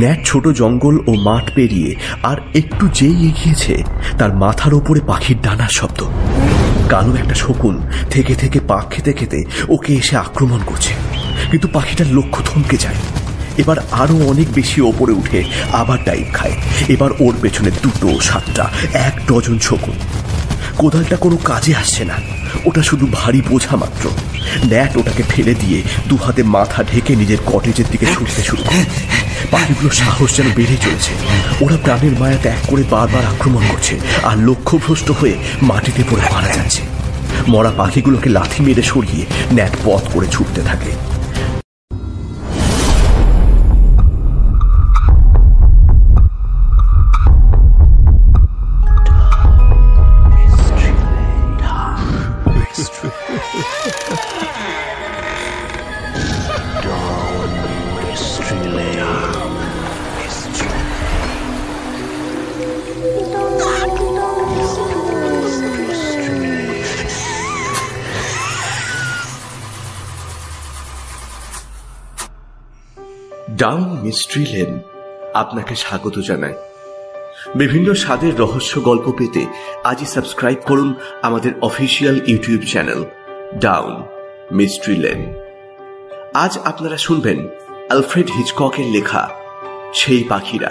ন্যাট ছোট জঙ্গল ও মাঠ পেরিয়ে আর একটু যেই এগিয়েছে তার মাথার ওপরে পাখির ডানার শব্দ। কালো একটা শকুন থেকে থেকে পাক খেতে খেতে ওকে এসে আক্রমণ করছে, কিন্তু পাখিটার লক্ষ্য থমকে যায়। এবার আরো অনেক বেশি ওপরে উঠে আবার ডাইভ খায়। এবার ওর পেছনে 2, 7, 1 ডজন শকুন। কোদালটা কোনো কাজে আসছে না, ওটা শুধু ভারী বোঝা মাত্র। ন্যাট ওটাকে ফেলে দিয়ে 2 হাতে মাথা ঢেকে নিজের কটেজের দিকে ছুটতে শুরু করে। পাখিগুলোর সাহস যেন বেড়ে চলেছে। ওরা প্রাণের মায়া ত্যাগ করে বারবার আক্রমণ করছে আর লক্ষ্যভ্রষ্ট হয়ে মাটিতে পড়ে মারা যাচ্ছে। মরা পাখিগুলোকে লাথি মেরে সরিয়ে ন্যাট পথ করে ছুটতে থাকে। ডাউন মিস্ট্রি লেন আপনাকে স্বাগত জানায়। বিভিন্ন স্বাদের রহস্য গল্প পেতে আজই সাবস্ক্রাইব করুন আমাদের official YouTube channel down mystery lane. আজ আপনারা শুনবেন আলফ্রেড হিচককের লেখা সেই পাখিরা।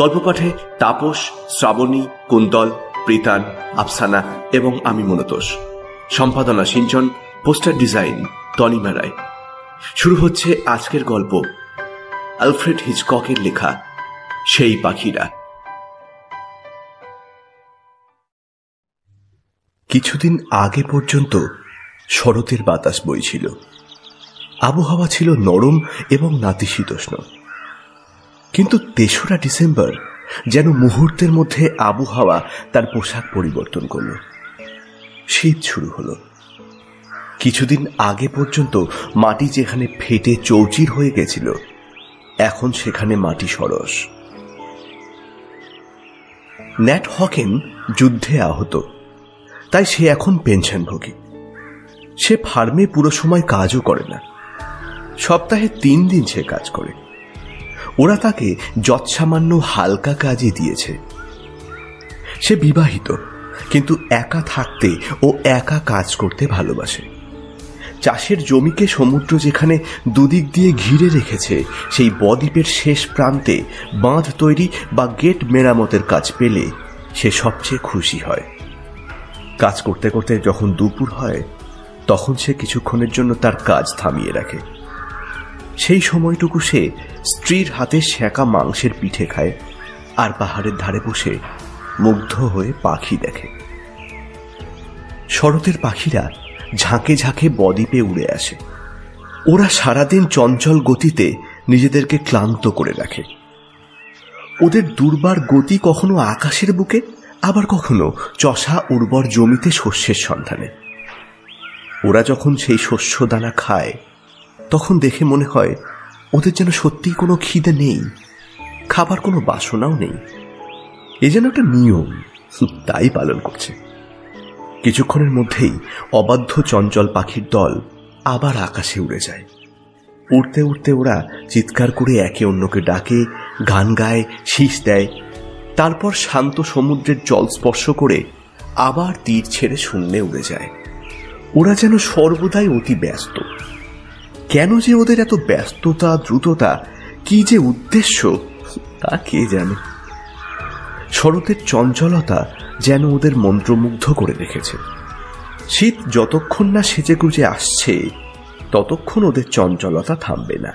গল্প পাঠে তাপস, শ্রাবণী, কুন্তল, প্রীতান, আফসানা এবং আমি মনতোষ। সম্পাদনা সিঞ্চন, পোস্টার ডিজাইন তনিমা রায়। শুরু হচ্ছে আজকের গল্প, আলফ্রেড হিচককের লেখা সেই পাখিরা। কিছুদিন আগে পর্যন্ত শরতের বাতাস বইছিল। আবহাওয়া ছিল নরম এবং নাতিশীতোষ্ণ। কিন্তু 3রা ডিসেম্বর যেন মুহূর্তের মধ্যে আবহাওয়া তার পোশাক পরিবর্তন করল। শীত শুরু হলো। কিছুদিন আগে পর্যন্ত মাটি যেখানে ফেটে চৌচির হয়ে গেছিল, এখন সেখানে মাটি সরস। ন্যাট হকেন যুদ্ধে আহত, তাই সে এখন পেনশনভোগী। সে ফার্মে পুরো সময় কাজও করে না, সপ্তাহে 3 দিন সে কাজ করে। ওরা তাকে যৎসামান্য হালকা কাজই দিয়েছে। সে বিবাহিত, কিন্তু একা থাকতে ও একা কাজ করতে ভালোবাসে। চাষের জমিকে সমুদ্র যেখানে দুদিক দিয়ে ঘিরে রেখেছে, সেই বদ্বীপের শেষ প্রান্তে বাঁধ তৈরি বা গেট মেরামতের কাজ পেলে সে সবচেয়ে খুশি হয়। কাজ করতে করতে যখন দুপুর হয়, তখন সে কিছুক্ষণের জন্য তার কাজ থামিয়ে রাখে। সেই সময়টুকু সে স্ত্রীর হাতে সেঁকা মাংসের পিঠে খায় আর পাহাড়ের ধারে বসে মুগ্ধ হয়ে পাখি দেখে। শরতের পাখিরা ঝাঁকে ঝাঁকে বদ্বীপে উড়ে আসে। ওরা সারাদিন চঞ্চল গতিতে নিজেদেরকে ক্লান্ত করে রাখে। ওদের দুর্বার গতি কখনো আকাশের বুকে, আবার কখনো চষা উর্বর জমিতে শস্যের সন্ধানে। ওরা যখন সেই শস্য দানা খায়, তখন দেখে মনে হয় ওদের যেন সত্যিই কোনো খিদে নেই, খাবার কোনো বাসনাও নেই। এ যেন একটা নিয়ম, তাই পালন করছে। কিছুক্ষণের মধ্যেই অবাধ্য চঞ্চল পাখির দল আবার আকাশে উড়ে যায়। উড়তে উড়তে ওরা চিৎকার করে একে অন্যকে ডাকে, গান গায়, শীষ দেয়। তারপর শান্ত সমুদ্রের জল স্পর্শ করে আবার তীর ছেড়ে শূন্যে উড়ে যায়। ওরা যেন সর্বদাই অতি ব্যস্ত। কেন যে ওদের এত ব্যস্ততা, দ্রুততা, কি যে উদ্দেশ্য, তা কে জানে। শরতের চঞ্চলতা যেন ওদের মন্ত্রমুগ্ধ করে রেখেছে। শীত যতক্ষণ না সেজেগুজে আসছে, ততক্ষণ ওদের চঞ্চলতা থামবে না।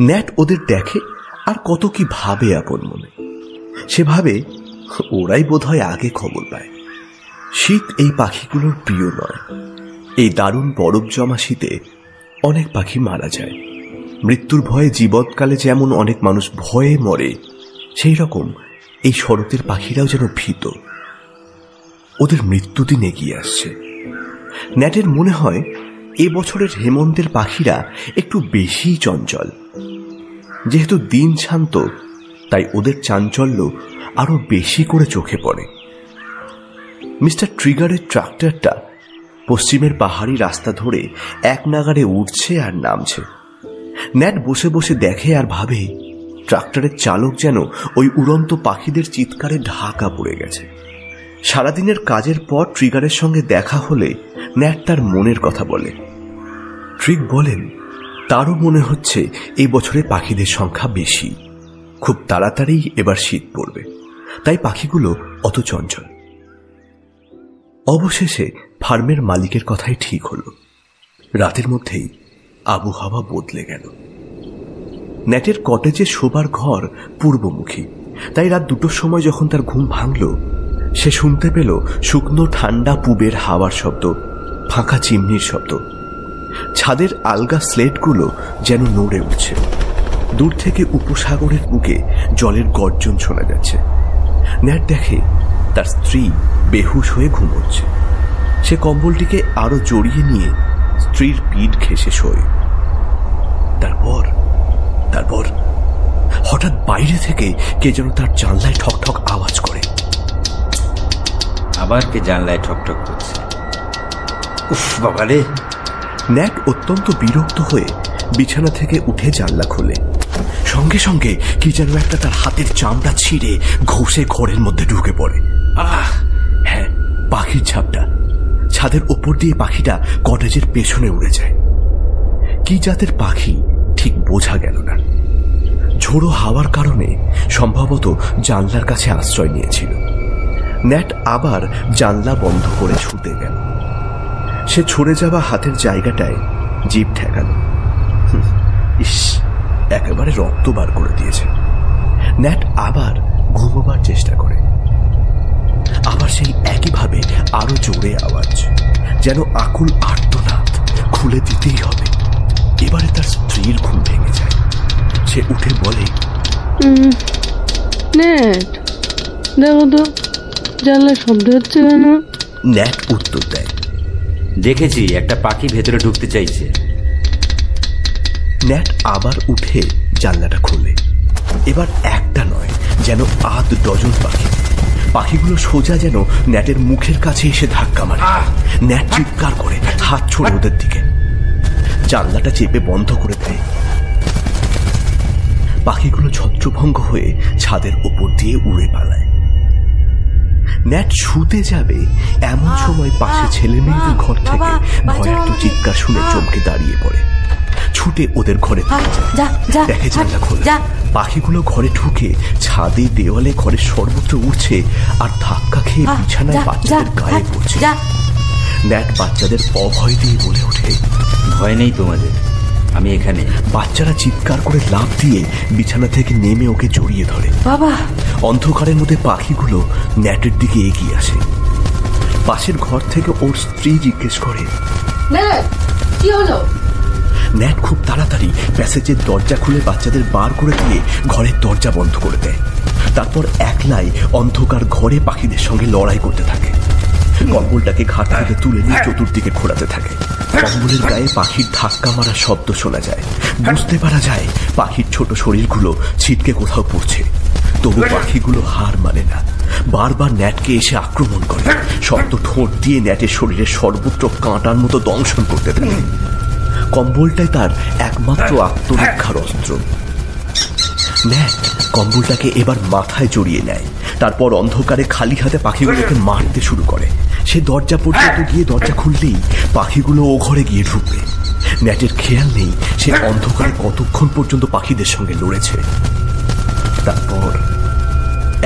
ন্যাট ওদের দেখে আর কত কি ভাবে আপন মনে। সে ভাবে ওরাই বোধহয় আগে খবর পায়। শীত এই পাখিগুলোর প্রিয় নয়। এই দারুণ বরফ জমা শীতে অনেক পাখি মারা যায়। মৃত্যুর ভয়ে জীবৎকালে যেমন অনেক মানুষ ভয়ে মরে, সেই রকম এই শরতের পাখিরাও যেন ভীত। ওদের মৃত্যুদিন এগিয়ে আসছে। ন্যাটের মনে হয় এবছরের হেমন্তের পাখিরা একটু বেশি চঞ্চল। যেহেতু দিন শান্ত, তাই ওদের চাঞ্চল্য আরো বেশি করে চোখে পড়ে। মিস্টার ট্রিগারের ট্রাক্টরটা পশ্চিমের পাহাড়ি রাস্তা ধরে এক নাগাড়ে উঠছে আর নামছে। ন্যাট বসে বসে দেখে আর ভাবে, ট্রাক্টরের চালক যেন ওই উড়ন্ত পাখিদের চিৎকারে ঢাকা পড়ে গেছে। সারাদিনের কাজের পর ট্রিগারের সঙ্গে দেখা হলে ন্যাট তার মনের কথা বলে। ট্রিগ বলেন তারও মনে হচ্ছে এই বছরে পাখিদের সংখ্যা বেশি, খুব তাড়াতাড়ি এবার শীত পড়বে, তাই পাখিগুলো অত চঞ্চল। অবশেষে ফার্মের মালিকের কথাই ঠিক হলো। রাতের মধ্যেই আবহাওয়া বদলে গেল। ন্যাটের কটেজে শোবার ঘর পূর্বমুখী, তাই রাত 2টোর সময় যখন তার ঘুম ভাঙল, সে শুনতে পেল শুকনো ঠান্ডা পুবের হাওয়ার শব্দ, ফাঁকা চিমনির শব্দ। ছাদের আলগা স্লেটগুলো যেন নড়ে উঠছে। দূর থেকে উপসাগরের বুকে জলের গর্জন শোনা যাচ্ছে। ন্যাট দেখে তার স্ত্রী বেহুশ হয়ে ঘুমোচ্ছে। সে কম্বলটিকে আরো জড়িয়ে নিয়ে স্ত্রীর পিঠ ঘেঁষে শোয়। তারপর হঠাৎ বাইরে থেকে কে যেন তার জানলায় ঠকঠক আওয়াজ করে। আবার কে জানলায় ঠকঠক করছে? উফ বাবা রে! ন্যাট অত্যন্ত বিরক্ত হয়ে বিছানা থেকে উঠে জানলা খোলে। সঙ্গে সঙ্গে কি যেন একটা তার হাতের চামড়া ছিঁড়ে ঘষে ঘরের মধ্যে ঢুকে পড়ে। হ্যাঁ, পাখির ঝাপটা। ছাদের ওপর দিয়ে পাখিটা কটেজের পেছনে উড়ে যায়। কি জাতের পাখি ঠিক বোঝা গেল না। ঝোড়ো হাওয়ার কারণে সম্ভবত জানলার কাছে আশ্রয় নিয়েছিল। ন্যাট আবার জানলা বন্ধ করে ছুটে গেল। সে ছড়ে যাওয়া হাতের জায়গাটায় জিভ ঠেকাল। ইস, একেবারে রক্ত বার করে দিয়েছে। ন্যাট আবার ঘুমোবার চেষ্টা করে। আবার সেই একইভাবে আরো জোরে আওয়াজ, যেন আকুল আর্তনাদ। খুলে দিতেই হবে। এবারে তার স্ত্রীর ঘুম ভেঙে যায়। সে উঠে বলে, ন্যাট, দেখো তো জানলায় শব্দ হচ্ছে কেন? ন্যাট উত্তর দেয়, দেখেছি একটা পাখি ভেতরে ঢুকতে চাইছে। ন্যাট আবার উঠে জানলাটা খোলে। এবার একটা নয়, যেন 8 ডজন পাখি। পাখিগুলো সোজা যেন ন্যাটের মুখের কাছে এসে ধাক্কা মারে। ন্যাট চিৎকার করে হাত ছড়ে ওদের দিকে। জানলাটা চেপে বন্ধ করে দেয়। পাখিগুলো ছত্রভঙ্গ হয়ে ছাদের ওপর দিয়ে উড়ে পালায়। ন্যাট ছুতে যাবে এমন সময় পাশে ছেলে মেয়েদের ঘর থেকে ভয়ার্ত চিৎকার শুনে চমকে দাঁড়িয়ে পড়ে। ছুটে ওদের ঘরে দেখে জানলা খোলা। পাখিগুলো ঘরে ঢুকে ছাদে, দেওয়ালে, ঘরের সর্বত্র উঠছে আর ধাক্কা খেয়ে বিছানায় বাচ্চাদের গায়ে পড়ছে। ন্যাট বাচ্চাদের অভয় দিয়ে বলে ওঠে, ভয় নেই তোমাদের, আমি এখানে। বাচ্চারা চিৎকার করে লাফ দিয়ে বিছানা থেকে নেমে ওকে জড়িয়ে ধরে। বাবা! অন্ধকারের মধ্যে পাখিগুলো ন্যাটের দিকে এগিয়ে আসে। পাশের ঘর থেকে ওর স্ত্রী জিজ্ঞেস করে, ন্যাট, কি হলো? ন্যাট খুব তাড়াতাড়ি প্যাসেজের দরজা খুলে বাচ্চাদের বার করে দিয়ে ঘরের দরজা বন্ধ করে দেয়। তারপর একলাই অন্ধকার ঘরে পাখিদের সঙ্গে লড়াই করতে থাকে। কম্বলটাকে ঘাট থেকে তুলে নিয়ে চতুর্দিকে ঘোরাতে থাকে। কম্বলের গায়ে পাখির ধাক্কা মারা শব্দ শোনা যায়। বুঝতে পারা যায় পাখির ছোট শরীরগুলো ছিটকে কোথাও পড়ছে। তবু পাখিগুলো হার মানে না, বারবার ন্যাটকে এসে আক্রমণ করে। শক্ত ঠোঁট দিয়ে ন্যাটের শরীরের সর্বত্র কাঁটার মতো দংশন করতে থাকে। কম্বলটাই তার একমাত্র আত্মরক্ষার অস্ত্র। ন্যাট কম্বলটাকে এবার মাথায় জড়িয়ে নেয়। তারপর অন্ধকারে খালি হাতে পাখিগুলোকে মারতে শুরু করে। সে দরজা পর্যন্ত গিয়ে দরজা খুললেই পাখিগুলো ও ঘরে গিয়ে ঢুকবে। ন্যাটের খেয়াল নেই সে অন্ধকারে কতক্ষণ পর্যন্ত পাখিদের সঙ্গে লড়েছে। তারপর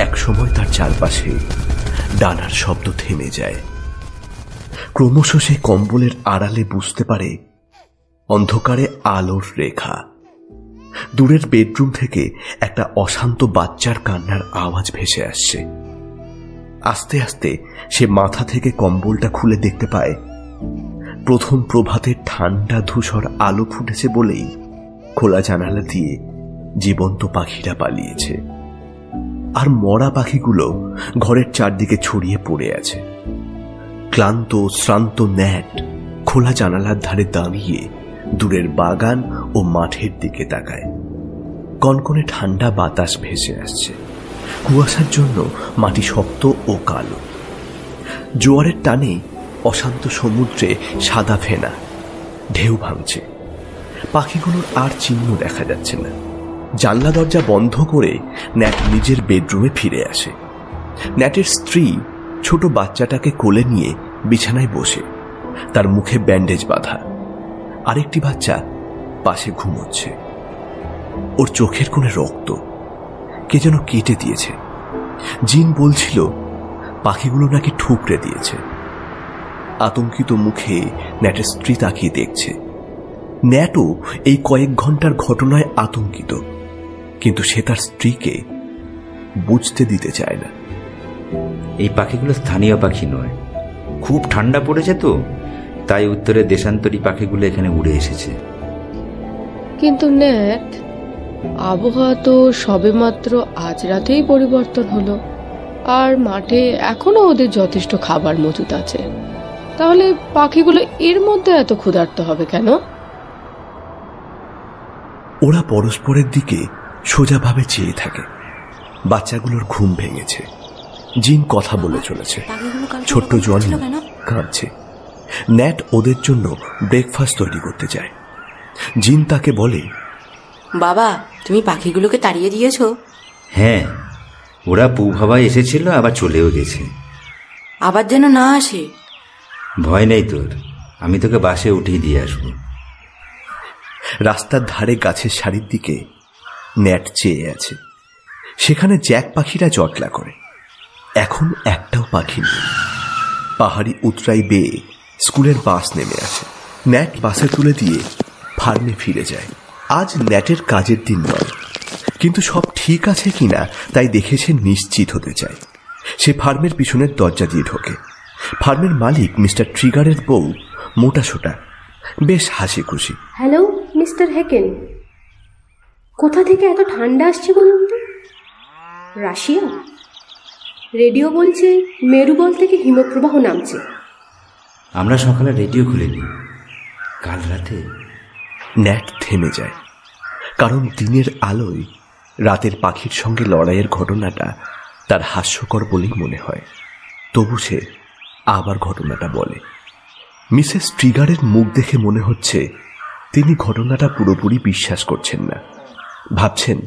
এক সময় তার চারপাশে ডানার শব্দ থেমে যায়। ক্রমশ সে কম্বলের আড়ালে বুঝতে পারে অন্ধকারে আলোর রেখা। দূরের বেডরুম থেকে একটা অশান্ত বাচ্চার কান্নার আওয়াজ ভেসে আসছে। আস্তে আস্তে সে মাথা থেকে কম্বলটা খুলে দেখতে পায় প্রথম প্রভাতের ঠান্ডা ধূসর আলো ফুটেছে বলেই খোলা জানালা দিয়ে জীবন্ত পাখিরা পালিয়েছে। আর মরা পাখিগুলো ঘরের চারদিকে ছড়িয়ে পড়ে আছে। ক্লান্ত শ্রান্ত ন্যাট খোলা জানালার ধারে দাঁড়িয়ে দূরের বাগান ও মাঠের দিকে তাকায়। কনকনে ঠান্ডা বাতাস ভেসে আসছে। কুয়াশার জন্য মাটি শক্ত ও কালো। জোয়ারের টানে অশান্ত সমুদ্রে সাদা ফেনা ঢেউ ভাঙছে। পাখিগুলোর আর চিহ্ন দেখা যাচ্ছে না। জানলা দরজা বন্ধ করে ন্যাট নিজের বেডরুমে ফিরে আসে। ন্যাটের স্ত্রী ছোট বাচ্চাটাকে কোলে নিয়ে বিছানায় বসে, তার মুখে ব্যান্ডেজ বাঁধা। আরেকটি বাচ্চা পাশে ঘুমোচ্ছে। ওর চোখের কোণে রক্ত, কে যেন কেটে দিয়েছে। জিন বলছিল পাখিগুলো নাকি ঠুকরে দিয়েছে। আতঙ্কিত মুখে ন্যাটের স্ত্রী তাকিয়ে দেখছে। ন্যাটও এই কয়েক ঘন্টার ঘটনায় আতঙ্কিত, কিন্তু সে তার স্ত্রীকে বুঝতে দিতে চায় না। এই পাখিগুলো স্থানীয় পাখি নয়, খুব ঠান্ডা পড়েছে তো, তাই উত্তরের দেশান্তরী পাখিগুলো এখানে উড়ে এসেছে। কিন্তু ন্যাট, আবহাওয়া তো সবেমাত্র আজ রাতেই পরিবর্তন হলো, আর মাঠে এখনো ওদের যথেষ্ট খাবার মজুদ আছে। তাহলে পাখিগুলো এর মধ্যে এত ক্ষুধার্ত হবে কেন? ওরা পরস্পরের দিকে সোজাভাবে চেয়ে থাকে। বাচ্চাগুলোর ঘুম ভেঙেছে। জিন কথা বলে চলেছে, ছোট্ট জনি কাঁদছে। ন্যাট ওদের জন্য ব্রেকফাস্ট তৈরি করতে যায়। জিন তাকে বলে, বাবা, তুমি পাখিগুলোকে তাড়িয়ে দিয়েছো? হ্যাঁ, ওরা পূব হাওয়ায় এসেছিল, আবার চলেও গেছে। আবার যেন না আসে। ভয় নেই তোর, আমি তোকে বাসে উঠিয়ে দিয়ে আসবো। রাস্তার ধারে গাছের সারির দিকে ন্যাট চেয়ে আছে। সেখানে জ্যাক পাখিরা জটলা করে। এখন একটাও পাখি নেই। পাহাড়ি উতরাই বেয়ে স্কুলের বাস নেমে আসে। ন্যাট বাসে তুলে দিয়ে ফার্মে ফিরে যায়। আজ ন্যাটের কাজের দিন নয়, কিন্তু সব ঠিক আছে কিনা তাই দেখে সে নিশ্চিত হতে চায়। সে ফার্মের পিছনের দরজা দিয়ে ঢোকে। ফার্মের মালিক মিস্টার ট্রিগারের বউ মোটাসোটা, বেশ হাসি খুশি। হ্যালো মিস্টার হেকেন, কোথা থেকে এত ঠান্ডা আসছে বলুন তো? রাশিয়া? রেডিও বলছে মেরুবল থেকে হিমপ্রবাহ নামছে। আমরা সকালে রেডিও খুলে নিই। কাল রাতে ন্যাট থেমে যায়, কারণ দিনের আলোয় রাতের পাখির সঙ্গে লড়াইয়ের ঘটনাটা তার হাস্যকর বলেই মনে হয়। তবু সে আবার ঘটনাটা বলে। মিসেস ট্রিগারের মুখ দেখে মনে হচ্ছে তিনি ঘটনাটা পুরোপুরি বিশ্বাস করছেন না। ভাবছেন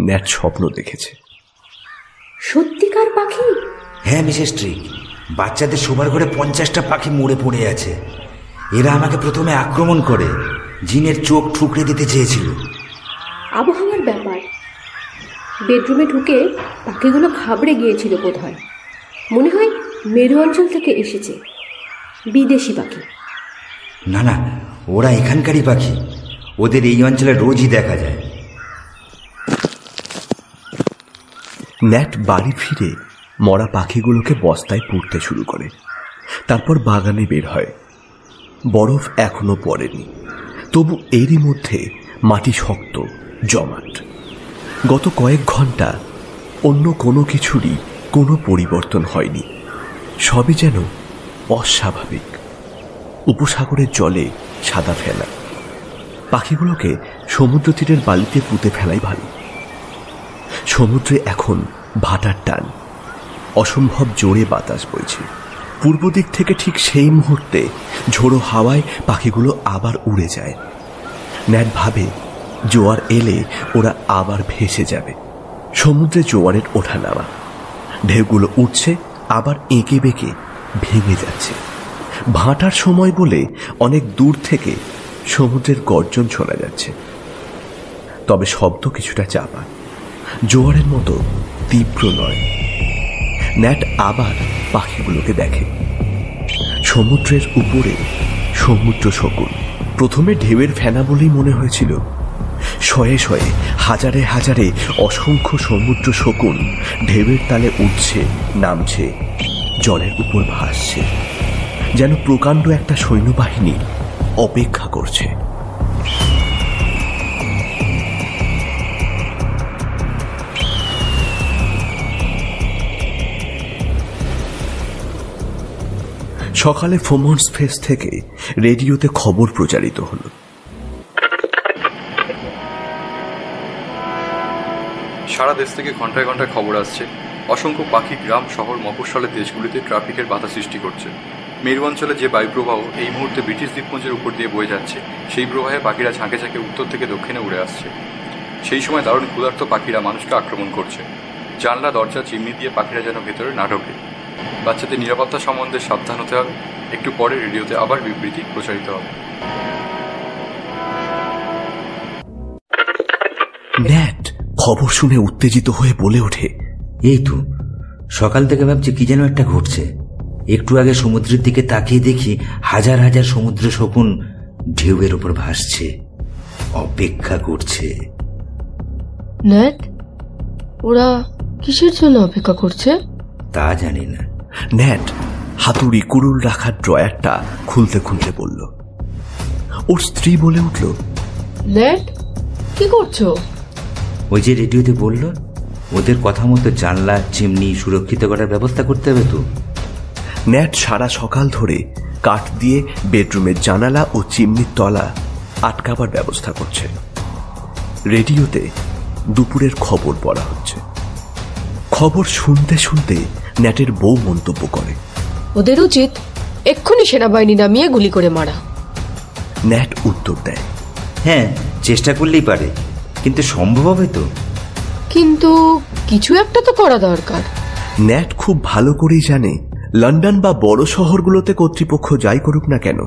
ন্যাট স্বপ্ন দেখেছে। সত্যিকার পাখি? হ্যাঁ মিসেস ট্রিগ, বাচ্চাদের শোবার ঘরে 50টা পাখি মরে পড়ে আছে। এরা আমাকে প্রথমে আক্রমণ করে জিনের চোখ ঠুকরে দিতে চেয়েছিল। আবহাওয়ার ব্যাপার। বেডরুমে ঢুকে পাখিগুলো ঘাবড়ে গিয়েছিল বোধ হয়। মনে হয় মেরু অঞ্চল থেকে এসেছে, বিদেশি পাখি। না না, ওরা এখানকারই পাখি। ওদের এই অঞ্চলে রোজই দেখা যায়। ন্যাট বাড়ি ফিরে মরা পাখিগুলোকে বস্তায় পুড়তে শুরু করে। তারপর বাগানে বের হয়। বরফ এখনো পড়েনি, তবু এরই মধ্যে মাটি শক্ত, জমাট। গত কয়েক ঘন্টা অন্য কোনো কিছুরই কোনো পরিবর্তন হয়নি। সবই যেন অস্বাভাবিক। উপসাগরের জলে সাদা ফেলা। পাখিগুলোকে সমুদ্র তীরের বালিতে পুঁতে ফেলাই ভালো। সমুদ্রে এখন ভাটার টান, অসম্ভব জোরে বাতাস বইছে। পূর্ব দিক থেকে ঠিক সেই মুহূর্তে ঝোড়ো হাওয়ায় পাখিগুলো আবার উড়ে যায়। ন্যাট ভাবে জোয়ার এলে ওরা আবার ভেসে যাবে। সমুদ্রে জোয়ারের ওঠা নামা, ঢেউগুলো উঠছে, আবার এঁকে বেঁকে ভেঙে যাচ্ছে। ভাটার সময় বলে অনেক দূর থেকে সমুদ্রের গর্জন শোনা যাচ্ছে, তবে শব্দ কিছুটা চাপা, জোয়ারের মতো তীব্র নয়। ন্যাট আবার পাখিগুলোকে দেখে। সমুদ্রের উপরে সমুদ্র শকুন। প্রথমে ঢেউয়ের ফেনা বলেই মনে হয়েছিল। শয়ে শয়ে, হাজারে হাজারে অসংখ্য সমুদ্র শকুন ঢেউয়ের তালে উঠছে, নামছে, জলের উপর ভাসছে, যেন প্রকাণ্ড একটা সৈন্যবাহিনী অপেক্ষা করছে। সকালে ফোমন্স ফেস থেকে রেডিওতে খবর প্রচারিত হলো। সারা দেশ থেকে ঘন্টায় ঘন্টায় খবর আসছে, অসংখ্য পাখি গ্রাম, শহর, মফস্বলের দেশগুলিতে ট্রাফিকের বাধা সৃষ্টি করছে। মেরু অঞ্চলে যে বায়ুপ্রবাহ এই মুহূর্তে ব্রিটিশ দ্বীপপুঞ্জের উপর দিয়ে বয়ে যাচ্ছে, সেই প্রবাহে পাখিরা ঝাঁকে ঝাঁকে উত্তর থেকে দক্ষিণে উড়ে আসছে। সেই সময় দারুণ ক্ষুধার্ত পাখিরা মানুষকে আক্রমণ করছে। জানলা, দরজা, চিমনি দিয়ে পাখিরা যেন ভেতরে না ঢোকে। বাচ্চাদের নিরাপত্তা সম্বন্ধে সাবধান হতে হবে। একটু পরে রেডিওতে আবার বিবৃতি প্রচারিত হবে। ন্যাট খবর শুনে উত্তেজিত হয়ে বলে ওঠে, এই তো সকাল থেকে ভাবছি কি যেন একটা ঘটছে। একটু আগে সমুদ্রের দিকে তাকিয়ে দেখি হাজার হাজার সমুদ্র শকুন ঢেউয়ের উপর ভাসছে, অপেক্ষা করছে। ন্যাট, ওরা কিসের জন্য অপেক্ষা করছে তা জানি না। ন্যাট হাতুড়ি কুড়ুল রাখার ড্রয়ারটা খুলতে খুলতে বলল। ওর স্ত্রী বলে উঠল, ন্যাট কি করছো? ওই যে রেডিওতে বলল ওদের কথা মতো জানলা, চিমনি সুরক্ষিত করার ব্যবস্থা করতে হবে তো। ন্যাট সারা সকাল ধরে কাঠ দিয়ে বেডরুমের জানালা ও চিমনির তলা আটকাবার ব্যবস্থা করছে। রেডিওতে দুপুরের খবর পড়া হচ্ছে। খবর শুনতে শুনতে ন্যাটের বউ মন্তব্য করে, ওদের উচিত এক্ষুনি সেনাবাহিনী নামিয়ে গুলি করে মারা। ন্যাট উত্তর দেয়, হ্যাঁ চেষ্টা করলেই পারে, কিন্তু সম্ভব হবে তো? কিন্তু কিছু একটা তো করা দরকার। ন্যাট খুব ভালো করেই জানে লন্ডন বা বড় শহরগুলোতে কর্তৃপক্ষ যাই করুক না কেন,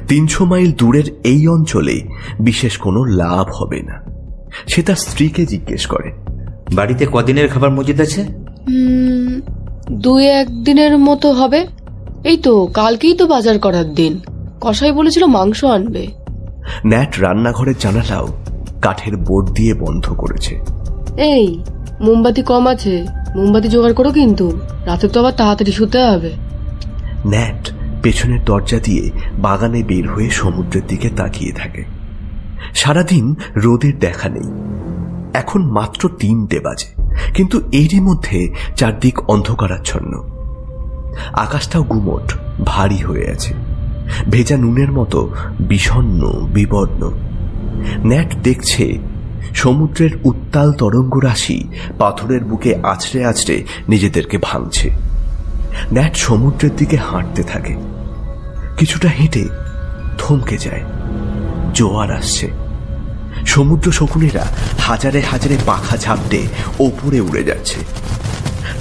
300 মাইল দূরের এই অঞ্চলে বিশেষ কোনো লাভ হবে না। সে তার স্ত্রীকে জিজ্ঞেস করে, বাড়িতে কদিনের খাবার মজুদ আছে? 2-1 দিনের মতো হবে। এই তো কালকেই তো বাজার করার দিন। কসাই বলেছিল মাংস আনবে। ন্যাট রান্নাঘরের জানালাও কাঠের বোর্ড দিয়ে বন্ধ করেছে। এই মোমবাতি কম আছে, মোমবাতি জোগাড় করো, কিন্তু রাতে তো আবার তাড়াতাড়ি শুতে হবে। ন্যাট পেছনের দরজা দিয়ে বাগানে বের হয়ে সমুদ্রের দিকে তাকিয়ে থাকে। সারাদিন রোদের দেখা নেই। এখন মাত্র 3টে বাজে, কিন্তু এরই মধ্যে চারদিক অন্ধকারাচ্ছন্ন। আকাশটাও গুমট, ভারী হয়ে আছে, ভেজা নুনের মতো বিষণ্ণ, বিবর্ণ। ন্যাট দেখছে সমুদ্রের উত্তাল তরঙ্গ রাশি পাথরের বুকে আছড়ে আছড়ে নিজেদেরকে ভাঙছে। ন্যাট সমুদ্রের দিকে হাঁটতে থাকে। কিছুটা হেঁটে থমকে যায়। জোয়ার আসছে। সমুদ্র শকুনেরা হাজারে হাজারে পাখা ঝাপটে ওপরে উড়ে যাচ্ছে।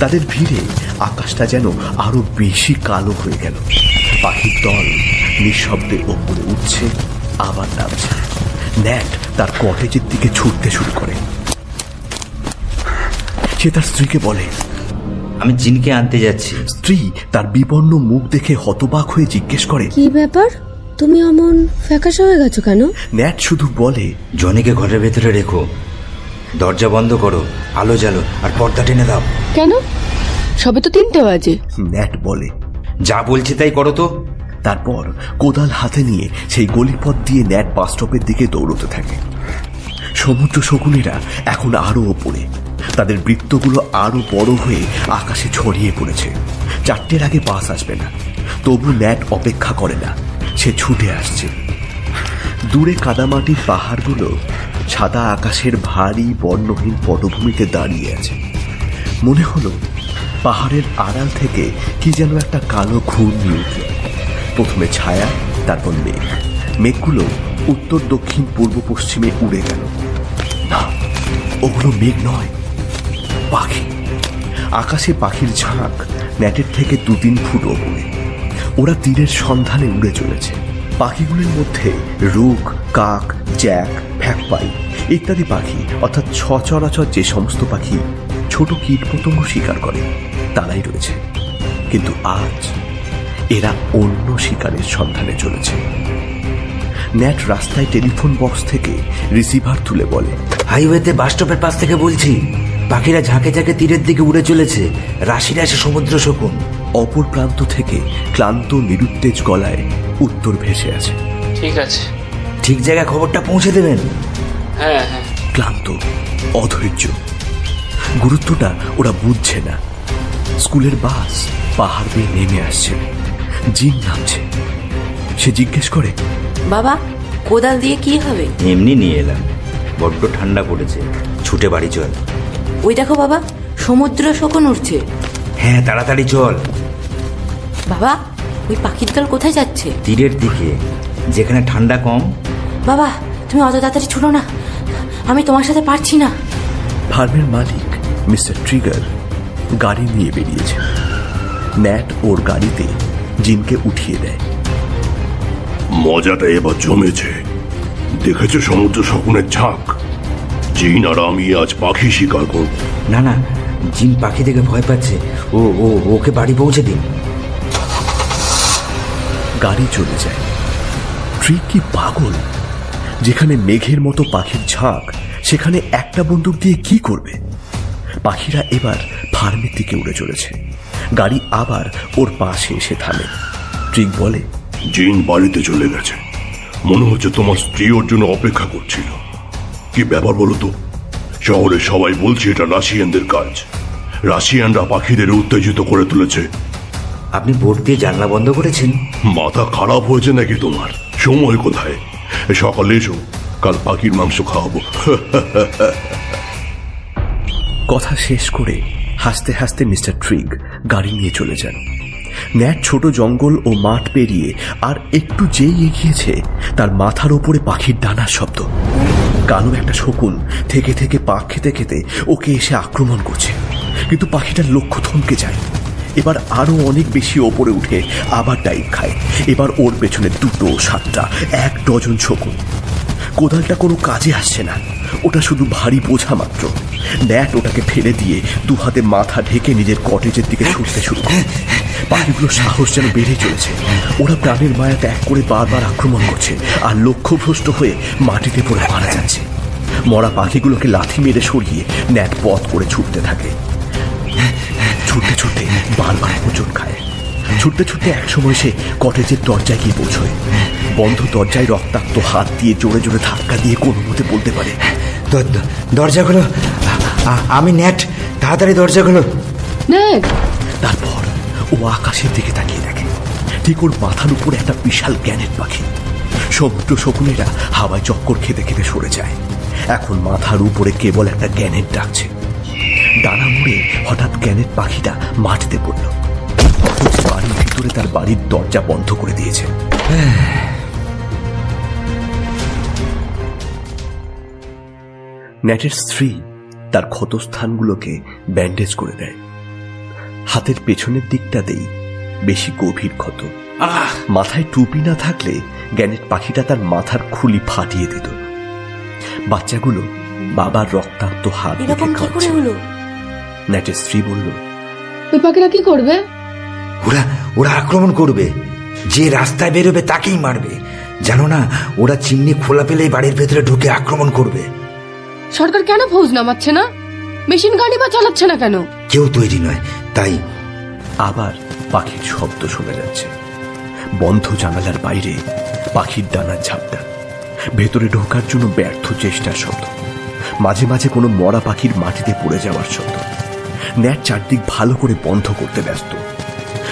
তাদের ভিড়ে আকাশটা যেন আরো বেশি কালো হয়ে গেল। পাখির দল নিঃশব্দে ওপরে উঠছে, আবার নামছে। ন্যাট তার কটেজের দিকে ছুটতে শুরু করে। সে তার স্ত্রীকে বলে, আমি জিনকে আনতে যাচ্ছি। স্ত্রী তার বিবর্ণ মুখ দেখে হতবাক হয়ে জিজ্ঞেস করে, কি ব্যাপার, তুমি অমন ফ্যাকাশে হয়ে গেছো কেন? ন্যাট শুধু বলে, জনিকে ঘরের ভেতরে রেখো, দরজা বন্ধ করো, আলো জ্বালো আর পর্দা টেনে দাও। কেন? সবে তো 3টে বাজে। ন্যাট বলে, যা বলছি তাই করো তো। তারপর কোদাল হাতে নিয়ে সেই গলিপথ দিয়ে ন্যাট বাস স্টপের দিকে দৌড়তে থাকে। সমুদ্র শকুনেরা এখন আরো ওপরে। তাদের বৃত্তগুলো আরো বড় হয়ে আকাশে ছড়িয়ে পড়েছে। 4টের আগে বাস আসবে না, তবু ন্যাট অপেক্ষা করে না, সে ছুটে আসছে। দূরে কাদামাটির পাহাড়গুলো সাদা আকাশের ভারী বর্ণহীন পটভূমিতে দাঁড়িয়ে আছে। মনে হলো পাহাড়ের আড়াল থেকে কি যেন একটা কালো ঘূর্ণি উঠল। প্রথমে ছায়া, তারপর মেঘ। মেঘগুলো উত্তর, দক্ষিণ, পূর্ব, পশ্চিমে উড়ে গেল। না, ওগুলো মেঘ নয়, পাখি। আকাশে পাখির ঝাঁক ন্যাটের থেকে 2-3 ফুট ওপরে। ওরা তীরের সন্ধানে উড়ে চলেছে। পাখিগুলির মধ্যে রুক, কাক, জ্যাক, ফ্যাকপাই ইত্যাদি পাখি, অর্থাৎ সচরাচর যে সমস্ত পাখি ছোট কীটপতঙ্গ শিকার করে তারাই রয়েছে। কিন্তু আজ এরা অন্য শিকারের সন্ধানে চলেছে। ন্যাট রাস্তায় টেলিফোন বক্স থেকে রিসিভার তুলে বলে, হাইওয়েতে বাস স্টপের পাশ থেকে বলছি, পাখিরা ঝাঁকে ঝাঁকে তীরের দিকে উড়ে চলেছে, রাশি রাশি সমুদ্র শকুন। অপর প্রান্ত থেকে ক্লান্ত নিরুত্তেজ গলায় উত্তর ভেসে আছে, ঠিক আছে, ঠিক জায়গায় খবরটা পৌঁছে দেবেন। হ্যাঁ হ্যাঁ। ক্লান্ত, অধৈর্য। গুরুত্বটা ওরা বুঝছে না। স্কুলের বাস পাহাড় বেয়ে নেমে আসছে। জিন নামছে। সে জিজ্ঞেস করে, বাবা কোদাল দিয়ে কি হবে? এমনি নিয়ে এলাম, বড্ড ঠান্ডা পড়েছে, ছুটে বাড়ি চল। ওই দেখো বাবা, সমুদ্র শকুন উঠছে। হ্যাঁ তাড়াতাড়ি চল। বাবা ওই পাখির দল কোথায় যাচ্ছে? তীরের দিকে, যেখানে ঠান্ডা কম। বাবা তুমি অত তাড়াতাড়ি ছুটো না, আমি তোমার সাথে পারছি না। ফার্মের মালিক মিস্টার ট্রিগার গাড়ি নিয়ে বেরিয়েছে। ন্যাট ওর গাড়িতে জিনকে উঠিয়ে দেয়। মজাটা এবার জমেছে। দেখেছো সমুদ্র শকুনের ঝাঁক? জিন আর আমি আজ পাখি শিকার করব। না না, জিন পাখি দেখে ভয় পাচ্ছে। ওকে বাড়ি পৌঁছে দিন। গাড়ি চলে যায়। ট্রিগ কি পাগল? যেখানে মেঘের মতো পাখির ঝাঁক, সেখানে একটা বন্দুক দিয়ে কি করবে? পাখিরা এবার ফার্মের দিকে উড়ে চলেছে। গাড়ি আবার ওর পাশে এসে থামে। ট্রিগ বলে, জিন বাড়িতে চলে গেছে। মনে হচ্ছে তোমার স্ত্রী ওর জন্য অপেক্ষা করছিল। কি ব্যাপার বলো তো? শহরে সবাই বলছে এটা রাশিয়ানদের কাজ। রাশিয়ানরা পাখিদের উত্তেজিত করে তুলেছে। আপনি বোট দিয়ে জানলা বন্ধ করেছেন? মাথা খারাপ হয়েছে নাকি তোমার? সময় কোথায়? সকালে এসো, কাল পাখির মাংস খাওয়াবো। কথা শেষ করে হাসতে হাসতে মিস্টার ট্রিগ গাড়ি নিয়ে চলে যান। ন্যাট ছোট জঙ্গল ও মাঠ পেরিয়ে আর একটু যেই এগিয়েছে, তার মাথার ওপরে পাখির ডানার শব্দ। কালো একটা শকুন থেকে থেকে পাক খেতে খেতে ওকে এসে আক্রমণ করছে, কিন্তু পাখিটার লক্ষ্য থমকে যায়। এবার আরো অনেক বেশি ওপরে উঠে আবার ডাইভ খায়। এবার ওর পেছনে 2, 7, 1 ডজন শকুন। কোদালটা কোনো কাজে আসছে না, ওটা শুধু ভারী বোঝা মাত্র। ন্যাট ওটাকে ফেলে দিয়ে 2 হাতে মাথা ঢেকে নিজের কটেজের দিকে ছুটতে শুরু করে। পাখিগুলোর সাহস যেন বেড়ে চলেছে। ওরা প্রাণের মায়া ত্যাগ করে বারবার আক্রমণ করছে, আর লক্ষ্যভ্রষ্ট হয়ে মাটিতে পড়ে মারা যাচ্ছে। মরা পাখিগুলোকে লাথি মেরে সরিয়ে ন্যাট পথ করে ছুটতে থাকে। ছুটতে ছুটতে বারবার হোঁচট খায়। ছুটতে ছুটতে একসময় সে কটেজের দরজায় গিয়ে পৌঁছয়। বন্ধ দরজায় রক্তাক্ত হাত দিয়ে জোরে জোরে ধাক্কা দিয়ে কোনো মতে বলতে পারে, দরজাগুলো, আমি ন্যাট, তাড়াতাড়ি দরজাগুলো। তারপর ও আকাশের দিকে তাকিয়ে দেখে, ঠিক ওর মাথার উপরে একটা বিশাল গ্যানেট পাখি। সমুদ্র শকুনেরা হাওয়ায় চক্কর খেতে খেতে সরে যায়। এখন মাথার উপরে কেবল একটা গ্যানেট ডাকছে। ডানা মুড়ে হঠাৎ গ্যানেট পাখিটা মাটিতে পড়ল। বাড়ির ভিতরে তার বাড়ির দরজা বন্ধ করে দিয়েছে। ন্যাটের স্ত্রী তার ক্ষতস্থানগুলোকে ব্যান্ডেজ করে দেয়। হাতের পেছনের দিকটাতেই বেশি গভীর ক্ষত। মাথায় টুপি না থাকলে গ্যানেট পাখিটা তার মাথার খুলি ফাটিয়ে দিত। বাচ্চাগুলো বাবার রক্তাক্ত হাত দেখে কাঁদছে। ন্যাটের স্ত্রী বলল, ওই পাখিরা কি করবে? ওরা আক্রমণ করবে। যে রাস্তায় বেরোবে তাকেই মারবে। জানো না, ওরা চিমনি খোলা পেলেই বাড়ির ভেতরে ঢুকে আক্রমণ করবে। সরকার কেন ফৌজ নামাচ্ছে না? মেশিন গাড়ি বা চালাচ্ছে না কেন? কেউ তৈরি নয়, তাই। আবার পাখির শব্দ শোনা যাচ্ছে। বন্ধ জানালার বাইরে পাখির ডানার ঝাপটা, ভেতরে ঢোকার জন্য ব্যর্থ চেষ্টার শব্দ, মাঝে মাঝে কোনো মরা পাখির মাটিতে পড়ে যাওয়ার শব্দ। ন্যাট চারদিক ভালো করে বন্ধ করতে ব্যস্ত।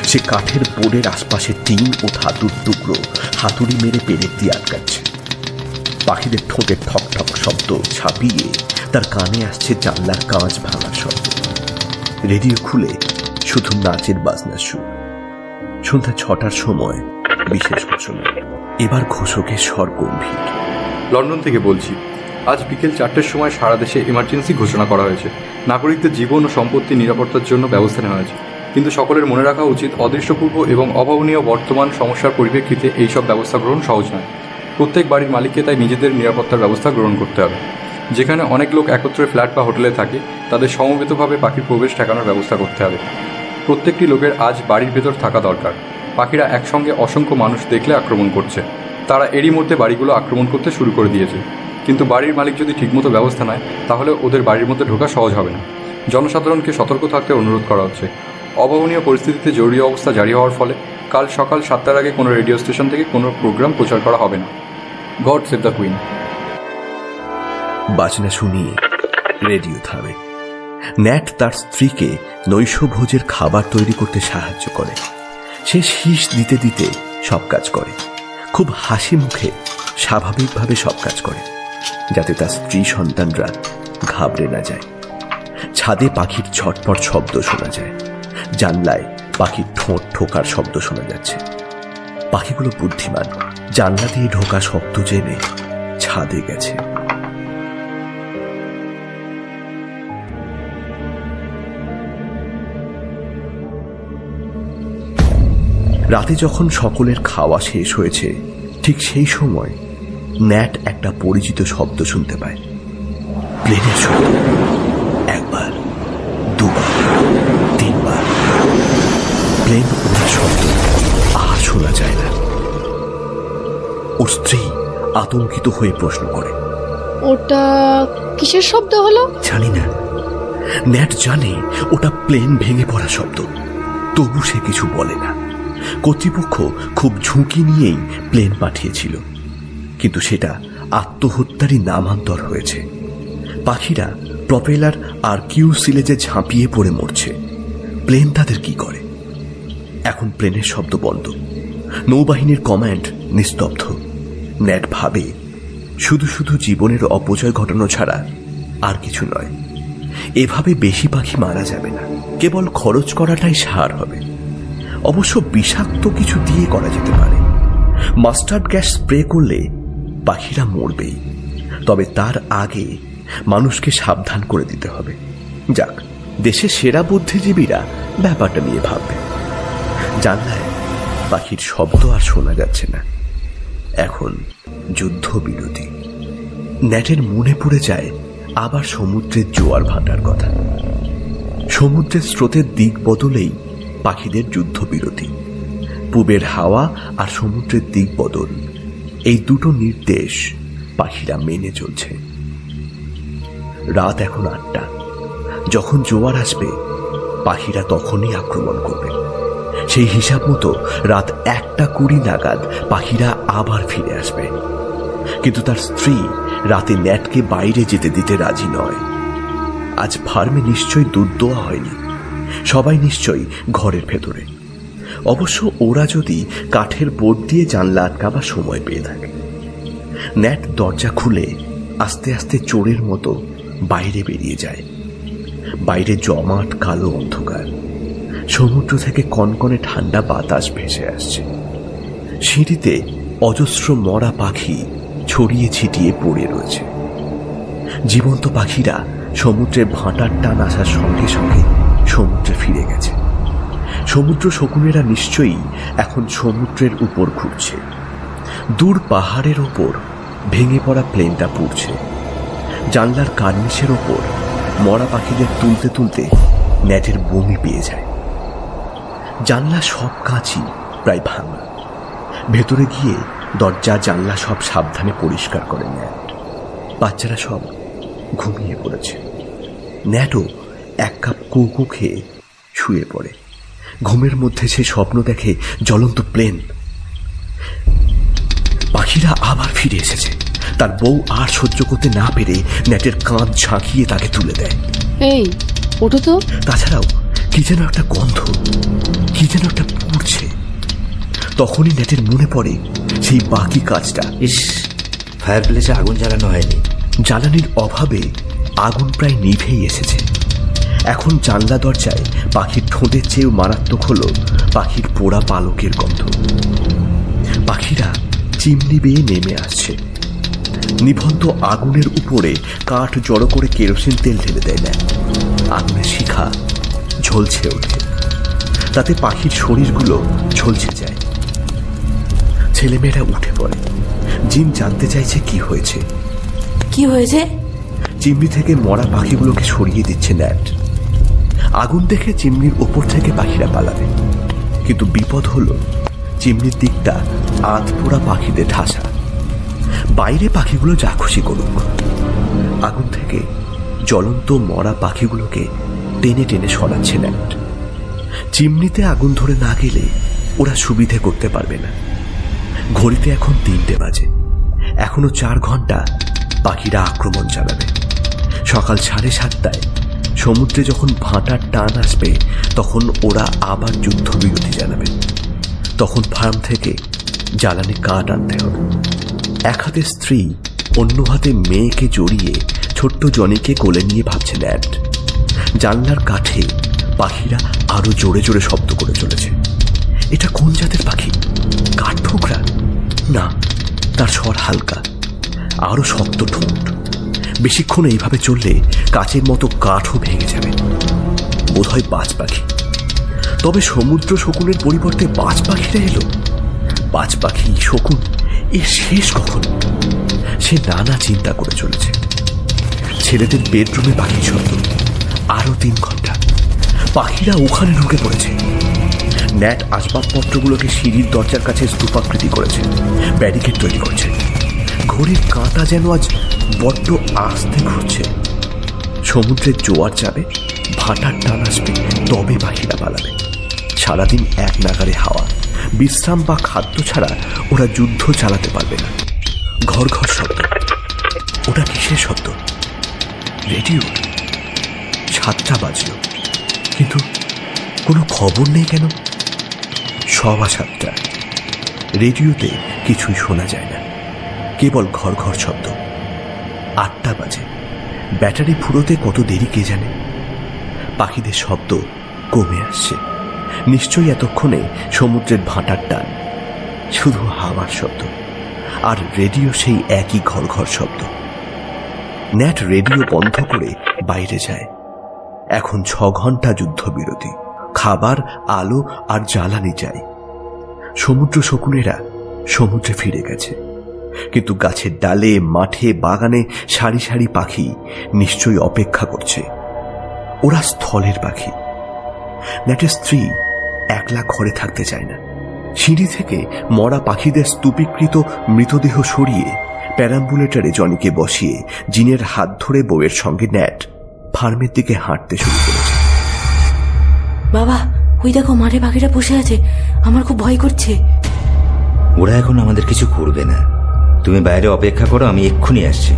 সে কাঠের বোর্ডের আশপাশে টিন ও ধাতুর টুকরো হাতুড়ি মেরে পেরেক দিয়ে আটকাচ্ছে। পাখিদের ঠোঁটের ঠক ঠক শব্দ ছাপিয়ে তার কানে আসছে জানলার কাঁচ ভাঙার শব্দ। রেডিও খুলে শুধু নাচের বাজনার সুর। সন্ধ্যা 6টার সময় বিশেষ ঘোষণা। এবার ঘোষকের স্বর গম্ভীর। লন্ডন থেকে বলছি। আজ বিকেল 4টের সময় সারা দেশে ইমার্জেন্সি ঘোষণা করা হয়েছে। নাগরিকদের জীবন ও সম্পত্তির নিরাপত্তার জন্য ব্যবস্থা নেওয়া হয়েছে, কিন্তু সকলের মনে রাখা উচিত অদৃষ্টপূর্ব এবং অভাবনীয় বর্তমান সমস্যার পরিপ্রেক্ষিতে এইসব ব্যবস্থা গ্রহণ সহজ নয়। প্রত্যেক বাড়ির মালিককে তাই নিজেদের নিরাপত্তার ব্যবস্থা গ্রহণ করতে হবে। যেখানে অনেক লোক একত্রে ফ্ল্যাট বা হোটেলে থাকে, তাদের সমবেতভাবে পাখির প্রবেশ ঠেকানোর ব্যবস্থা করতে হবে। প্রত্যেকটি লোকের আজ বাড়ির ভেতর থাকা দরকার। পাখিরা একসঙ্গে অসংখ্য মানুষ দেখলে আক্রমণ করছে। তারা এরই মধ্যে বাড়িগুলো আক্রমণ করতে শুরু করে দিয়েছে। কিন্তু বাড়ির মালিক যদি ঠিকমতো ব্যবস্থা নেয়, তাহলে ওদের বাড়ির মধ্যে ঢোকা সহজ হবে না। জনসাধারণকে সতর্ক থাকতে অনুরোধ করা হচ্ছে। অভাবনীয় পরিস্থিতিতে জরুরি অবস্থা জারি হওয়ার ফলে কাল সকাল 7টার আগে কোনো রেডিও স্টেশন থেকে কোনো প্রোগ্রাম প্রচার করা হবে না। God save the queen. বাজনা শুনিয়ে রেডিও থামে। ন্যাট তার স্ত্রীকে নৈশভোজের খাবার তৈরি করতে সাহায্য করে। সে শীষ দিতে দিতে সব কাজ করে, খুব হাসি মুখে স্বাভাবিকভাবে সব কাজ করে, যাতে তার স্ত্রী সন্তানরা ঘাবড়ে না যায়। ছাদে পাখির ঝটপট শব্দ শোনা যায়। জানলায় পাখির ঠোঁট ঠোকার শব্দ শোনা যাচ্ছে। পাখিগুলো বুদ্ধিমান, জানলা দিয়ে ঢোকা শব্দ জেনে ছাদে গেছে। রাতে যখন সকলের খাওয়া শেষ হয়েছে, ঠিক সেই সময় ন্যাট একটা পরিচিত শব্দ শুনতে পায়। প্লেনের শব্দ। একবার, দুবার, তিনবার। প্লেন ওড়ার শব্দ আর শোনা যায় না। ওর স্ত্রী আতঙ্কিত হয়ে প্রশ্ন করে, ওটা কিসের শব্দ হলো? জানি না। ন্যাট জানে ওটা প্লেন ভেঙে পড়া শব্দ, তবু সে কিছু বলে না। কর্তৃপক্ষ খুব ঝুঁকি নিয়েই প্লেন পাঠিয়েছিল, কিন্তু সেটা আত্মহত্যারই নামান্তর হয়েছে। পাখিরা প্রপেলার আর কিউ সিলেজে ঝাঁপিয়ে পড়ে মরছে। প্লেন তাদের কি করে? এখন প্লেনের শব্দ বন্ধ, নৌবাহিনীর কমান্ড নিস্তব্ধ। ন্যাট ভাবে শুধু শুধু জীবনের অপচয় ঘটানো ছাড়া আর কিছু নয়। এভাবে বেশি পাখি মারা যাবে না, কেবল খরচ করাটাই সার হবে। অবশ্য বিষাক্ত কিছু দিয়ে করা যেতে পারে। মাস্টার্ড গ্যাস স্প্রে করলে পাখিরা মরবেই, তবে তার আগে মানুষকে সাবধান করে দিতে হবে। যাক, দেশের সেরা বুদ্ধিজীবীরা ব্যাপারটা নিয়ে ভাববে। জানলায় পাখির শব্দ আর শোনা যাচ্ছে না। এখন যুদ্ধবিরতি। ন্যাটের মনে পড়ে যায় আবার সমুদ্রের জোয়ার ভাটার কথা। সমুদ্রের স্রোতের দিক বদলেই পাখিদের যুদ্ধবিরতি। পূবের হাওয়া আর সমুদ্রের দিক বদল, এই দুটো নির্দেশ পাখিরা মেনে চলছে। রাত এখন 8টা। যখন জোয়ার আসবে পাখিরা তখনই আক্রমণ করবে। সেই হিসাব মতো রাত 1:20 নাগাদ পাখিরা আবার ফিরে আসবে। কিন্তু তার স্ত্রী রাতে ন্যাটকে বাইরে যেতে দিতে রাজি নয়। আজ ফার্মে নিশ্চয়ই দুধ দোয়া হয়নি, সবাই নিশ্চয়ই ঘরের ভেতরে। অবশ্য ওরা যদি কাঠের বোর্ড দিয়ে জানলা আটকাবার সময় পেয়ে থাকে। ন্যাট দরজা খুলে আস্তে আস্তে চোরের মতো বাইরে বেরিয়ে যায়। বাইরে জমাট কালো অন্ধকার। সমুদ্র থেকে কনকনে ঠান্ডা বাতাস ভেসে আসছে। সিঁড়িতে অজস্র মরা পাখি ছড়িয়ে ছিটিয়ে পড়ে রয়েছে। জীবন্ত পাখিরা সমুদ্রের ভাটার টান আসার সঙ্গে সঙ্গে সমুদ্রে ফিরে গেছে। সমুদ্র শকুনেরা নিশ্চয়ই এখন সমুদ্রের উপর ঘুরছে। দূর পাহাড়ের ওপর ভেঙে পড়া প্লেনটা পুড়ছে। জানলার কার্নিশের ওপর মরা পাখিদের তুলতে তুলতে ন্যাটের বমি পেয়ে যায়। জানলা সব কাঁচই প্রায় ভাঙা। ভেতরে গিয়ে দরজা জানলা সব সাবধানে পরিষ্কার করে ন্যাট। বাচ্চারা সব ঘুমিয়ে পড়েছে। ন্যাটও 1 কাপ কোকো খেয়ে শুয়ে পড়ে। ঘুমের মধ্যে সে স্বপ্ন দেখে জ্বলন্ত প্লেন। পাখিরা আবার ফিরে এসেছে। তার বউ আর সহ্য করতে না পেরে ন্যাটের কাঁধ ঝাঁকিয়ে তাকে তুলে দেয়। এই ওঠো তো। তাছাড়াও কি যেন একটা গন্ধ, কি যেন একটা পুড়ছে। তখনই ন্যাটের মনে পড়ে সেই বাকি কাজটা। ইস, ফায়ার প্লেসে আগুন জ্বালানো হয়নি। জ্বালানির অভাবে আগুন প্রায় নিভেই এসেছে। এখন জানলা দরজায় পাখির ঠোঁটের চেয়েও মারাত্মক হলো পাখির পোড়া পালকের গন্ধ। পাখিরা চিমনি বেয়ে নেমে আসছে। নিভন্ত আগুনের উপরে কাঠ জড়ো করে কেরোসিন তেল ঢেলে দেয় না। আগুনের শিখা ঝলছে ওঠে, তাতে পাখির শরীরগুলো ঝলসে যায়। ছেলেমেয়েরা উঠে পড়ে। জিম জানতে চাইছে কি হয়েছে। কি হয়েছে? চিমনি থেকে মরা পাখিগুলোকে সরিয়ে দিচ্ছে ন্যাট। আগুন দেখে চিমনির ওপর থেকে পাখিরা পালাবে, কিন্তু বিপদ হলো চিমনির দিকটা আধপোড়া পাখিদের ঠাসা। বাইরে পাখিগুলো যা খুশি করুক, আগুন থেকে জ্বলন্ত মরা পাখিগুলোকে টেনে টেনে সরাচ্ছে ন্যাট। চিমনিতে আগুন ধরে না গেলে ওরা সুবিধে করতে পারবে না। ঘড়িতে এখন 3টে বাজে। এখনো 4 ঘন্টা পাখিরা আক্রমণ চালাবে। সকাল 7:30টায় সমুদ্রে যখন ভাটার টান আসবে তখন ওরা আবার যুদ্ধবিরতি জানাবে। তখন ফার্ম থেকে জ্বালানি কাঠ আনতে হবে। এক হাতে স্ত্রী, অন্য হাতে মেয়েকে জড়িয়ে ছোট্ট জনিকে কোলে নিয়ে ভাবছে ন্যাট। জানলার কাঠে পাখিরা আরো জোরে জোরে শব্দ করে চলেছে। এটা কোন জাতের পাখি? কাঠঠোকরা? না, তার স্বর হালকা, আরো শক্ত ঠোঁট। বেশিক্ষণ এইভাবে চললে কাচের মতো কাঠও ভেঙে যাবে। বোধহয় বাজ পাখি। তবে সমুদ্র শকুনের পরিবর্তে বাজ পাখিরা এলো। বাজ পাখি, শকুন, এর শেষ কখন? সে নানা চিন্তা করে চলেছে। ছেলেদের বেডরুমে পাখির শব্দ। আরো 3 ঘন্টা। পাখিরা ওখানে ঢুকে পড়েছে। ন্যাট আসবাবপত্রগুলোকে সিঁড়ির দরজার কাছে স্তূপাকৃতি করেছে, ব্যারিকেড তৈরি করছে। ঘড়ির কাঁটা যেন আজ বড্ড আস্তে ঘুরছে। সমুদ্রের জোয়ার যাবে, ভাটার টান আসবে, তবে পাখিরা পালাবে। সারাদিন এক নাগারে হাওয়া, বিশ্রাম বা খাদ্য ছাড়া ওরা যুদ্ধ চালাতে পারবে না। ঘর ঘর শব্দ। ওটা কিসের শব্দ? রেডিও। 7টা বাজল, কিন্তু কোনো খবর নেই কেন? 7:15। রেডিওতে কিছুই শোনা যায় না, কেবল ঘর ঘর শব্দ। 8টা বাজে। ব্যাটারি ফুরোতে কত দেরি কে জানে। পাখিদের শব্দ কমে আসছে। নিশ্চয়ই এতক্ষণে সমুদ্রের ভাটার টান। শুধু হাওয়ার শব্দ, আর রেডিও সেই একই ঘর ঘর শব্দ। ন্যাট রেডিও বন্ধ করে বাইরে যায়। এখন 6 ঘন্টা যুদ্ধবিরতি। খাবার, আলো আর জ্বালানি চাই। সমুদ্র শকুনেরা সমুদ্রে ফিরে গেছে, কিন্তু গাছের ডালে, মাঠে, বাগানে সারি সারি পাখি নিশ্চয়ই অপেক্ষা করছে। ওরা স্থলের পাখি। ন্যাটের স্ত্রী একলা ঘরে থাকতে চায় না। সিঁড়ি থেকে মরা পাখিদের স্তূপীকৃত মৃতদেহ সরিয়ে প্যারাম্বুলেটরে জনিকে বসিয়ে জিনের হাত ধরে বউয়ের সঙ্গে ন্যাট ফার্মের দিকে হাঁটতে শুরু করেছে। বাবা, ওই দেখো মাঠে পাখিরা বসে আছে, আমার খুব ভয় করছে। ওরা এখন আমাদের কিছু করবে না, তুমি বাইরে অপেক্ষা করো, আমি এক্ষুনি আসছি।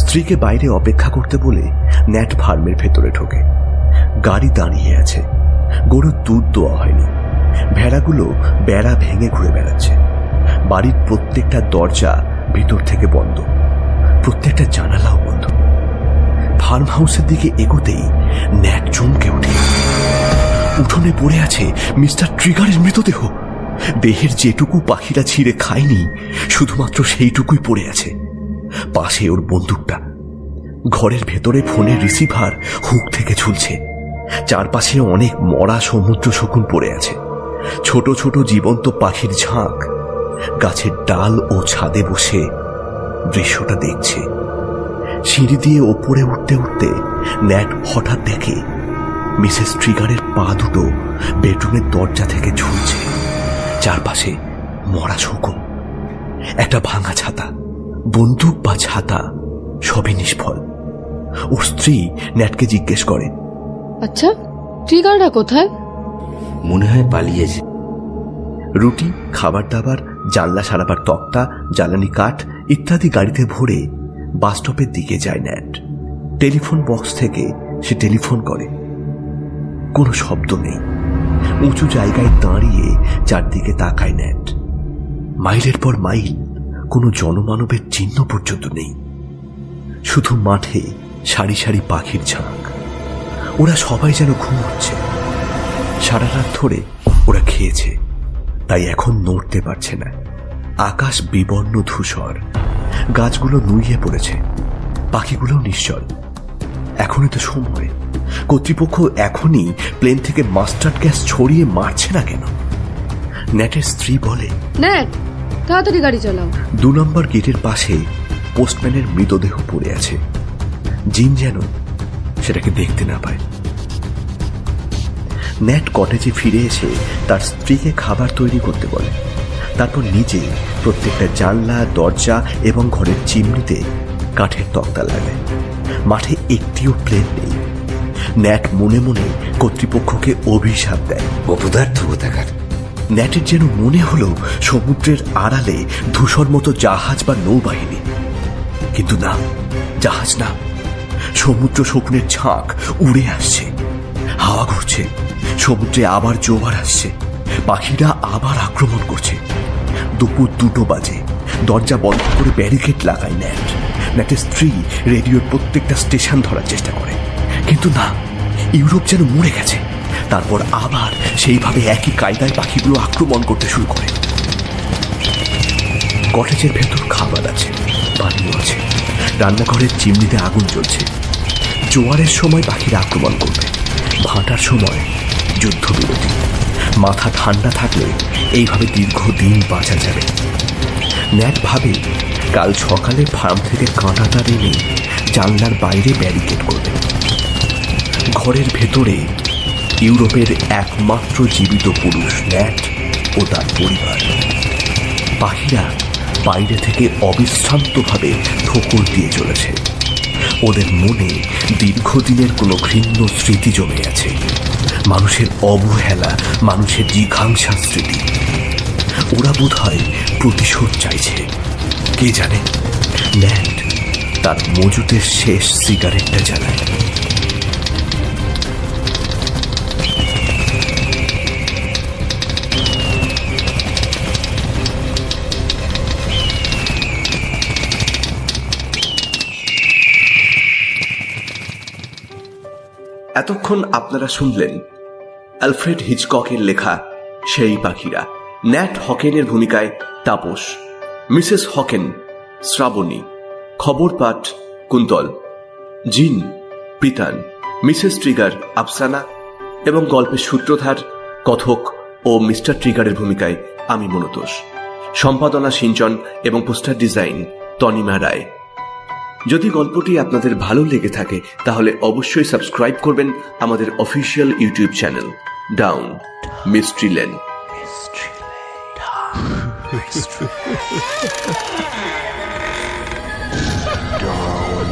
স্ত্রীকে বাইরে অপেক্ষা করতে বলে ন্যাট ফার্মের ভেতরে ঢোকে। গাড়ি দাঁড়িয়ে আছে। গরুর দুধ দেওয়া হয়নি। ভেড়াগুলো বেড়া ভেঙে ঘুরে বেড়াচ্ছে। বাড়ির প্রত্যেকটা দরজা ভিতর থেকে বন্ধ, প্রত্যেকটা জানালাও বন্ধ। ফার্ম হাউসের দিকে এগোতেই ন্যাট চমকে ওঠে। উঠোনে পড়ে আছে মিস্টার ট্রিগারের মৃতদেহ। দেহের যেটুকু পাখিরা ছিঁড়ে খায়নি, শুধুমাত্র সেইটুকুই পড়ে আছে। পাশে ওর বন্দুকটা। ঘরের ভেতরে ফোনের রিসিভার হুক থেকে ঝুলছে। চারপাশে অনেক মরা সমুদ্র শকুন পড়ে আছে। ছোট ছোট জীবন্ত পাখির ঝাঁক গাছের ডাল ও ছাদে বসে দৃশ্যটা দেখছে। সিঁড়ি দিয়ে ওপরে উঠতে উঠতে ন্যাট হঠাৎ দেখে মিসেস ট্রিগারের পা দুটো বেডরুমের দরজা থেকে ঝুলছে। চারপাশে মরা শকুন। একটা ভাঙা ছাতা, বন্দুক বা ছাতা সবই নিষ্ফল। ওর স্ত্রী ন্যাটকে জিজ্ঞেস করে, আচ্ছা, ট্রিগারটা কোথায়? মনে হয় পালিয়েছে। রুটি, খাবার দাবার, জানলা সারাবার তক্তা, জ্বালানি কাঠ ইত্যাদি গাড়িতে ভরে বাসস্টপের দিকে যায় ন্যাট। টেলিফোন বক্স থেকে সে টেলিফোন করে। কোনো শব্দ নেই। উঁচু জায়গায় দাঁড়িয়ে চারদিকে তাকায় ন্যাট। মাইলের পর মাইল, কোনো জনমানবের চিহ্ন পর্যন্ত নেই। শুধু মাঠে সারি সারি পাখির ঝাঁক। ওরা সবাই যেন ঘুমোচ্ছে। সারা রাত ধরে ওরা খেয়েছে, তাই এখন নড়তে পারছে না। আকাশ বিবর্ণ ধূসর। গাছগুলো নুইয়ে পড়েছে। পাখিগুলো নিশ্চল। এখনই তো সময়। কর্তৃপক্ষ এখনই প্লেন থেকে মাস্টার্ড গ্যাস ছড়িয়ে মারছে না কেন? ন্যাটের স্ত্রী বলে, ন্যাট, তাড়াতাড়ি গাড়ি চালাও। 2 নম্বর গেটের পাশে পোস্টম্যানের মৃতদেহ পড়ে আছে। জিন যেন সেটাকে দেখতে না পায়। ন্যাট কটেজে ফিরে এসে তার স্ত্রীকে খাবার তৈরি করতে বলে। তারপর নিজে প্রত্যেকটা জানলা, দরজা এবং ঘরের চিমনিতে কাঠের তক্তা লাগায়। মাঠে একটিও প্লেন নেই। ন্যাট মনে মনে কর্তৃপক্ষকে অভিশাপ দেয়। অপদার্থ কোথাকার। ন্যাটের যেন মনে হলো সমুদ্রের আড়ালে ধূসর মতো জাহাজ বা নৌবাহিনী। কিন্তু না, জাহাজ না। সমুদ্র শকুনের ঝাঁক উড়ে আসছে। হাওয়া ঘুরছে। সমুদ্রে আবার জোয়ার আসছে। পাখিরা আবার আক্রমণ করছে। দুপুর 2টো বাজে। দরজা বন্ধ করে ব্যারিকেড লাগায় ন্যাট। ন্যাটের স্ত্রী রেডিওর প্রত্যেকটা স্টেশন ধরার চেষ্টা করে, কিন্তু না, ইউরোপ যেন মরে গেছে। তারপর আবার সেইভাবে একই কায়দায় পাখিগুলো আক্রমণ করতে শুরু করে। কটেজের ভেতর খাবার আছে, পানিও আছে। রান্নাঘরের চিমনিতে আগুন জ্বলছে। জোয়ারের সময় পাখিরা আক্রমণ করবে, ভাটার সময় যুদ্ধবিরতি। মাথা ঠান্ডা থাকলে এইভাবে দীর্ঘদিন বাঁচা যাবে। ন্যাট ভাবে কাল সকালে ফার্ম থেকে কাঁটাটা এনে জানলার বাইরে ব্যারিকেড করবে। ঘরের ভেতরে ইউরোপের একমাত্র জীবিত পুরুষ ন্যাট ও তার পরিবার। পাখিরা বাইরে থেকে অবিশ্রান্তভাবে ঠোকর দিয়ে চলেছে। ওদের মনে দীর্ঘদিনের কোনো ঘৃণ্য স্মৃতি জমে আছে, মানুষের অবহেলা, মানুষের জিঘাংসা স্মৃতি। ওরা বোধ হয় প্রতিশোধ চাইছে। কে জানে, ন্যাট তার মজুতের শেষ সিগারেটটা জ্বালায়। এতক্ষণ আপনারা শুনলেন অ্যালফ্রেড হিচককের লেখা সেই পাখিরা। ন্যাট হকেনের ভূমিকায় তাপস, মিসেস হকেন শ্রাবণী, খবর পাঠ কুন্তল, জিন পিতান, মিসেস ট্রিগার আফসানা এবং গল্পের সূত্রধার কথক ও মিস্টার ট্রিগারের ভূমিকায় আমি মনতোষ। সম্পাদনা সিঞ্চন এবং পোস্টার ডিজাইন তনিমা রায়। যদি গল্পটি আপনাদের ভালো লেগে থাকে তাহলে অবশ্যই সাবস্ক্রাইব করবেন আমাদের official YouTube channel down mystery lane. Down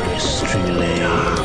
Mystery Lane.